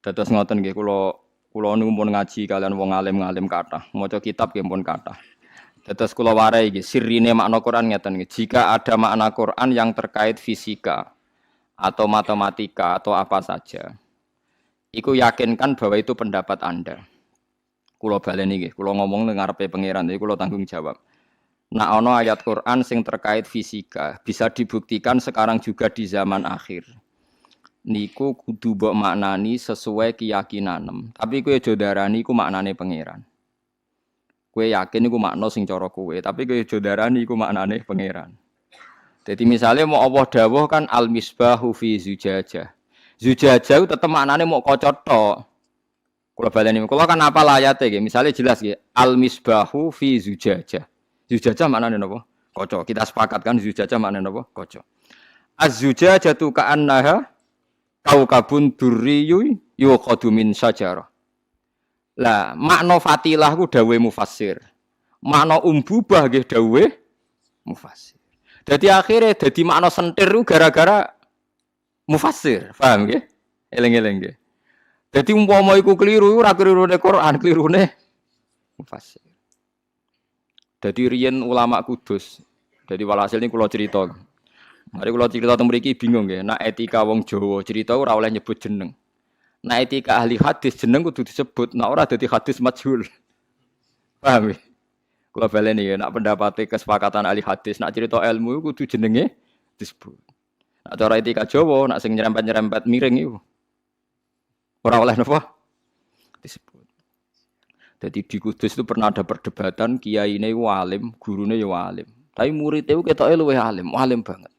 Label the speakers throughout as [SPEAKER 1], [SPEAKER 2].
[SPEAKER 1] Dados ngoten nggih kula niku pun ngaji kalian wong alim-alim kathah, maca kitab nggih pun kathah. Dados kula warai nggih sirine makna Quran ngeten nggih. Jika ada makna Quran yang terkait fisika atau matematika atau apa saja, iku yakinkan bahwa itu pendapat Anda. Kula baleni nggih, kula ngomong ning ngarepe pangeran, iki kula tanggung jawab. Nah ana ayat Quran sing terkait fisika, bisa dibuktikan sekarang juga di zaman akhir. Niku kudu mbok maknani sesuai keyakinan. Tapi kowe aja darani iku maknane pangeran. Kowe yakin iku makna sing cara kowe, tapi kowe aja darani iku maknane pangeran. Jadi misalnya mau Allah dawuh kan al-misbahu fi zujajah. Zujajah tetep maknane mau kaca tok. Kula baleni, kula kan apa ayate nggih. Misale jelas nggih, al-misbahu fi zujajah. Zujajah maknane napa? Kaca. Kita sepakat kan zujajah maknane napa? Kaca. Az-zujajatu ka'annaha kaukabun durriyu yuqadu min syajarah. Lah, makna fatilah ku dawuhe mufassir. Makna umbubah nggih dawuhe mufassir. Dadi akhire dadi makna sentir ku gara-gara mufassir. Paham nggih? Eling-eling nggih. Dadi umpama iku keliru ora kelirune Quran, kelirune mufassir. Dadi riyen ulama Kudus. Dadi walhasil ini kula cerita. Mari kula cerita teng mriki bingung nggih. Nak etika wong Jawa cerita ora oleh nyebut jeneng. Nak etika ahli hadis jeneng kudu disebut, nak ora dadi hadis majhul. Paham nggih? Kula baleni ya, nak pendapate kesepakatan ahli hadis, nak cerita ilmu kudu jenenge disebut. Nak cara etika Jawa, nak sing nyerempet-nyerempet miring iku ora oleh napa disebut. Jadi di Kudus itu pernah ada perdebatan kiyaine iku alim, gurune ya alim. Tapi murid itu ketoke luwih alim banget.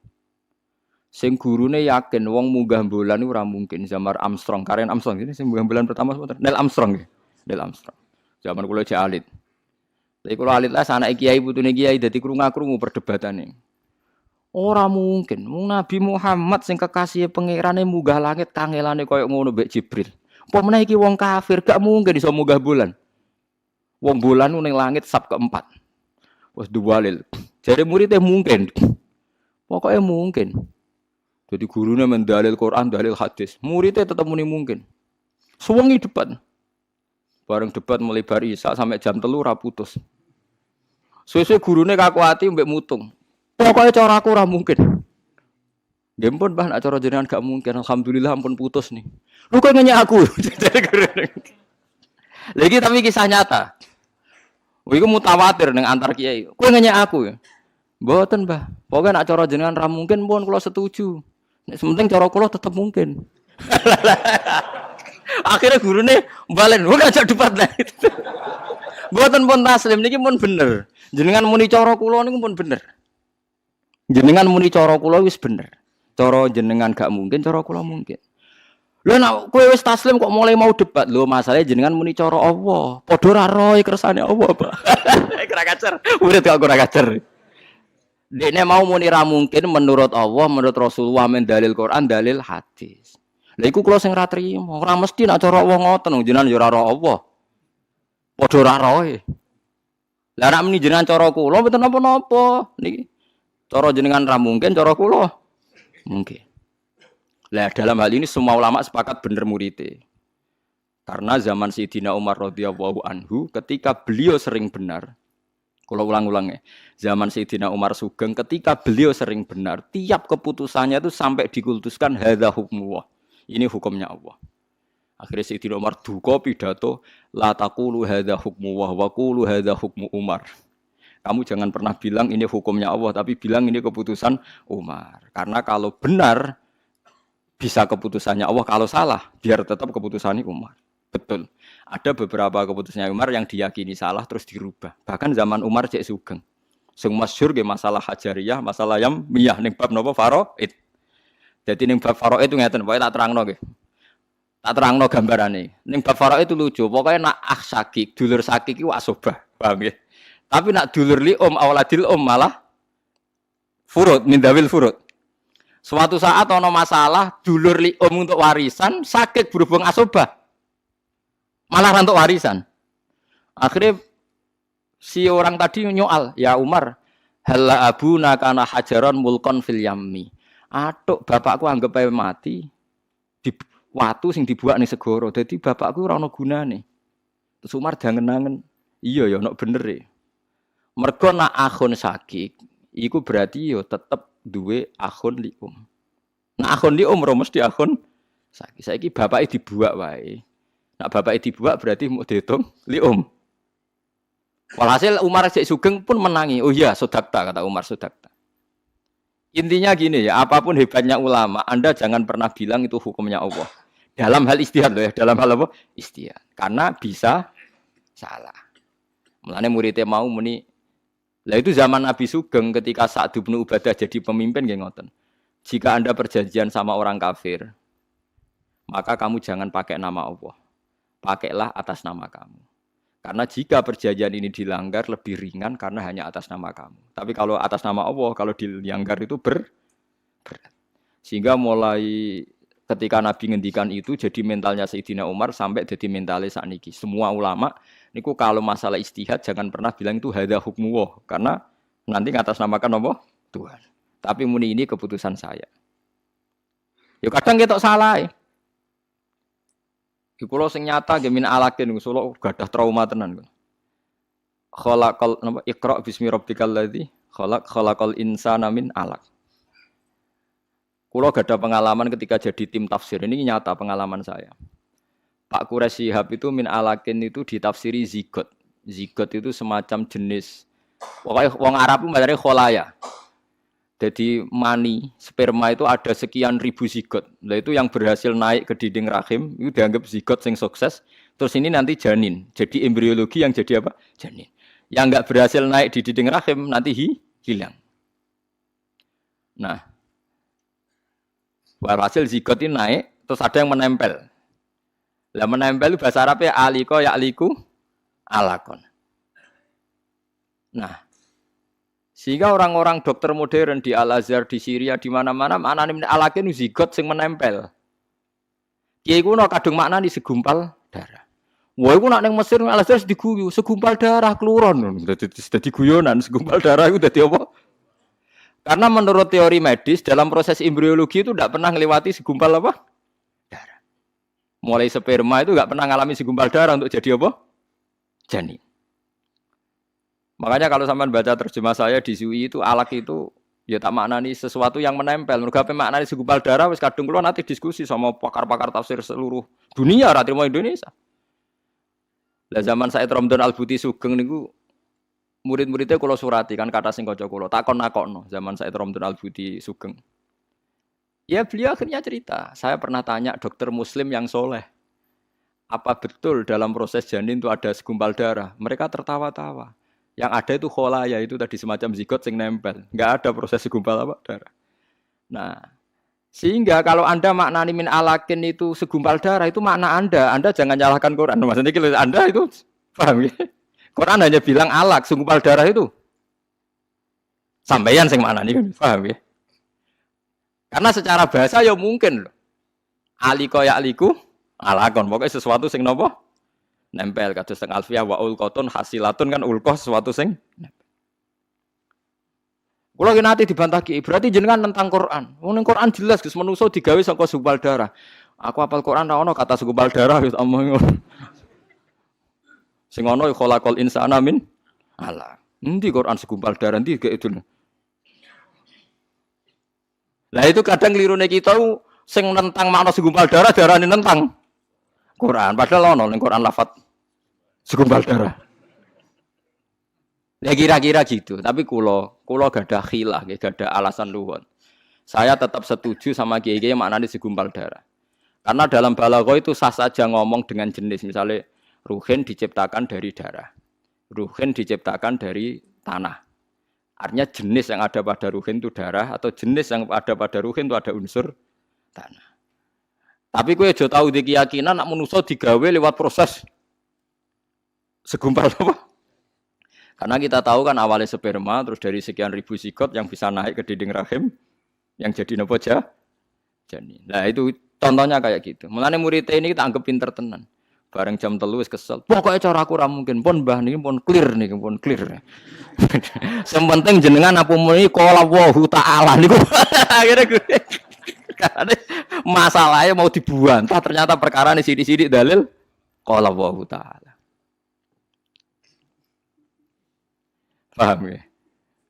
[SPEAKER 1] Sing gurune yakin wong munggah bulan iku ora mungkin. Zaman Armstrong, Karen Armstrong ini sing munggah bulan pertama sebentar. Neil Armstrong nggih. Neil Armstrong. Zaman kula jek alit. Lha kula alit lah anake kiai putune kiai dadi krungu-krungu perdebatane. Ora mungkin. Wong Nabi Muhammad sing kekasih pangerane munggah langit kangelane koyo ngono mbek Jibril. Apa meneh iki wong kafir gak mungkin iso munggah bulan. Wong bulan ning langit sab keempat. Wes duwalil. Jare muridé mungkin. Pokoknya mungkin. Jadi gurunya mendalil Quran, dalil hadis. Muridnya tetap muni mungkin. Suwengi debat. Bareng debat mulai bar Isya sampai jam 3 ora putus. Suwe-suwe gurune kakuati mbek mutung. Pokoknya cara aku ora mungkin. Nggih pun Mbah, nek cara jenengan gak mungkin. Alhamdulillah ampun putus nih. Lu kok nanya aku. Lagi tapi kisah nyata. Iku mutawatir ning antar kiai. Kowe nanya aku ya. Mboten, Mbah. Pokoke nek cara jenengan ra mungkin pun kula setuju. Nek sementing cara kula tetep mungkin. Akhirnya gurune balen, ora ajak debat lah. Mboten pun taslim niki pun bener. Jenengan muni cara kula niku pun bener. Jenengan muni cara kula wis bener. Cara jenengan gak mungkin, cara kula mungkin. Lha nek kowe wis taslim kok mulai mau debat, lho masalahe jenengan muni cara Allah. Padha ora roe kersane Allah, Pak. Ora kacer. Murid kok ora kacer. Dekne mau muni ra mungkin menurut Allah, menurut Rasulullah, men dalil Quran, dalil hadis. Lha iku kula sing ra trimo, ora mesti nek cara Allah ngoten, jenengan ya ora ro Allah. Padha ora roe. Lah nek muni jenengan cara kula mboten napa-napa niki. Cara jenengan ra mungkin, cara kula mungkin. Lah dalam hal ini semua ulama sepakat bener muridé. Karena zaman Sayyidina Umar radhiyallahu anhu ketika beliau sering benar. Kalau ulang-ulang ya, zaman Sayyidina Umar Sugeng ketika beliau sering benar, tiap keputusannya itu sampai dikultuskan hadza hukmullah. Ini hukumnya Allah. Akhirnya Sayyidina Umar duka pidato, la taqulu hadza hukmullah wa qulu hadza hukmu Umar. Kamu jangan pernah bilang ini hukumnya Allah, tapi bilang ini keputusan Umar. Karena kalau benar bisa keputusannya Allah, kalau salah biar tetap keputusannya Umar. Betul. Ada beberapa keputusannya Umar yang diyakini salah terus dirubah. Bahkan zaman Umar cek Sugeng. Sing masyhur ge masalah hajariyah, masalah yang miyah ning bab napa faraid. Jadi ning bab faraid itu ngeten, pokoke tak terangno nggih. Tak terangno gambarane. Ning bab faraid itu lucu, pokoke nak sakik, dulur sakik iku asobah, paham nggih. Tapi nak dulur li awaladil malah furud min dawil furud. Suatu saat ana masalah dulur li untuk warisan sakit berhubung asobah. Malah rantuk warisan. Akhirnya si orang tadi nyoal, ya Umar, halla abuna kana hajaron mulkon fil yammi. Atuk bapakku anggap ae mati, watu sing dibuak ning segara. Dadi bapakku ora ana gunane. Terus Umar jangen-angen, iya ya nek bener e. Mergo nak akhun sakik, iku berarti yo tetep duwe akhun lium. Nak akhun lium ora mesti akhun sakik. Saiki bapake dibuak wae. Nak bapake dibuak berarti mau dihitung lium. Walhasil Umar cek sugeng pun menangi. Oh iya, sodakta kata Umar, sodakta. Intinya gini ya, apapun hebatnya ulama, Anda jangan pernah bilang itu hukumnya Allah. Dalam hal istihad loh ya, dalam hal apa? Istihad. Karena bisa salah. Mulane muridnya mau muni. Lah itu zaman Nabi Sugeng ketika Sa'd bin Ubadah jadi pemimpin nggih ngoten. Jika Anda perjanjian sama orang kafir, maka kamu jangan pakai nama Allah. Pakailah atas nama kamu. Karena jika perjanjian ini dilanggar lebih ringan karena hanya atas nama kamu. Tapi kalau atas nama Allah, kalau dilanggar itu berat. Sehingga mulai ketika Nabi ngendikan itu jadi mentalnya Sayyidina Umar sampai jadi mentalnya sakniki. Semua ulama niku kalau masalah istihad jangan pernah bilang itu hadza hukmuwah karena nanti ngatasnamakan apa? Tuhan. Tapi muni ini keputusan saya. Ya kadang kita salah. Di pulau sing nyata nggih min alakin Solo gadah trauma tenan. Khalaqal napa Iqra bismi rabbikal ladzi khalaqal insana min alaq. Kulo gadah pengalaman ketika jadi tim tafsir. Ini nyata pengalaman saya. Pak Quraisy Shihab itu min alakin itu ditafsiri zigot. Zigot itu semacam jenis pokoknya wong Arab itu macamnya kholaya. Jadi mani, sperma itu ada sekian ribu zigot. Nah itu yang berhasil naik ke dinding rahim itu dianggap zigot yang sukses. Terus ini nanti janin. Jadi embriologi yang jadi apa? Janin. Yang enggak berhasil naik di dinding rahim nanti hilang. Nah, hasil zigot ini naik, terus ada yang menempel. Lah menempel itu bahasa Arabnya aliko ya'liku alakon. Nah, sehingga orang-orang dokter modern di Al-Azhar, di Syria, di mana-mana maknane alakin zigot sing menempel. Kiai ku no kadung maknane segumpal darah. Wah iku nak ning Mesir Al-Azhar diguyu, segumpal darah kluron. Dadi guyonan segumpal darah itu dadi apa? Karena menurut teori medis dalam proses embriologi itu tidak pernah melewati segumpal apa? Darah. Mulai sperma itu enggak pernah mengalami segumpal darah untuk jadi apa? Janin. Makanya kalau sampean baca terjemah saya di SUI itu alak itu ya tak maknani sesuatu yang menempel. Mergo ape maknani segumpal darah wis kadung kula nanti diskusi sama pakar-pakar tafsir seluruh dunia ora trimo Indonesia. Lah zaman Said Ramdan Al-Buti Sugeng niku murid-muridnya kula surati kan kata sing kanca kula takon-nakokno zaman Said Ramdan Al-Buti Sugeng. Ya beliau akhirnya cerita, saya pernah tanya dokter muslim yang soleh. Apa betul dalam proses janin itu ada segumpal darah? Mereka tertawa-tawa. Yang ada itu kholaya itu tadi semacam zigot yang nempel. Enggak ada proses segumpal apa darah. Nah, sehingga kalau Anda maknani min alakin itu segumpal darah itu makna Anda. Anda jangan nyalahkan Quran. Maksudnya kalau Anda itu paham ya? Quran hanya bilang alak segumpal darah itu. Sampeyan sing maknani kan paham ya? Karena secara bahasa ya mungkin loh. Aliko ya aliku alakon pokoknya sesuatu sing nopo nempel kados teng alfiyah wa ulqatun hasilatun kan ulqah sesuatu sing kula ki nate dibantah ki berarti jenengan tentang Quran. Wong ning Quran jelas Gus manusa digawe saka segumpal darah. Aku hafal Quran ra ono kata segumpal darah wis omong ngono. Sing ono khalaqal insana min ala. Endi Quran segumpal darah endi gek itu. Lah itu kadang klirune kita sing nentang makna segumpal darah darane nentang Quran padahal ono ning Quran lafaz segumpal darah. Ya kira-kira gitu. Tapi kulo gak ada khilah, gak ada alasan luwet. Saya tetap setuju sama kiai-kiai maknanya segumpal darah. Karena dalam balaghah itu sah saja ngomong dengan jenis. Misalnya ruhin diciptakan dari darah. Ruhin diciptakan dari tanah. Artinya jenis yang ada pada ruhin itu darah atau jenis yang ada pada ruhin itu ada unsur tanah. Tapi kowe aja tahu di keyakinan nak manusa digawe lewat proses segumpal apa? Karena kita tahu kan awalnya sperma terus dari sekian ribu zigot yang bisa naik ke dinding rahim yang jadi napa janin. Nah itu contohnya kayak gitu. Mulane murid ini kita anggap pinter tenan. Bareng jam 3 wis kesel. Pokoknya cara aku ra mungkin pun mbah niki pun clear niki pun clear. Sing penting jenengan apa muni qala Allahu taala niku. Akhire Karena masalahnya mau dibantah ternyata perkara ini sidik-sidik dalil qala Allah taala. Paham ya?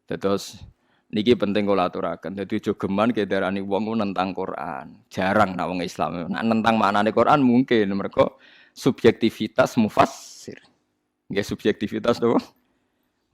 [SPEAKER 1] Terus niki penting kula aturaken. Dadi aja geman ke darani wong nentang Quran. Jarang nak wong Islam. Nak nentang maknane Quran mungkin mereka subjektivitas mufassir. Nggih subjektivitas to.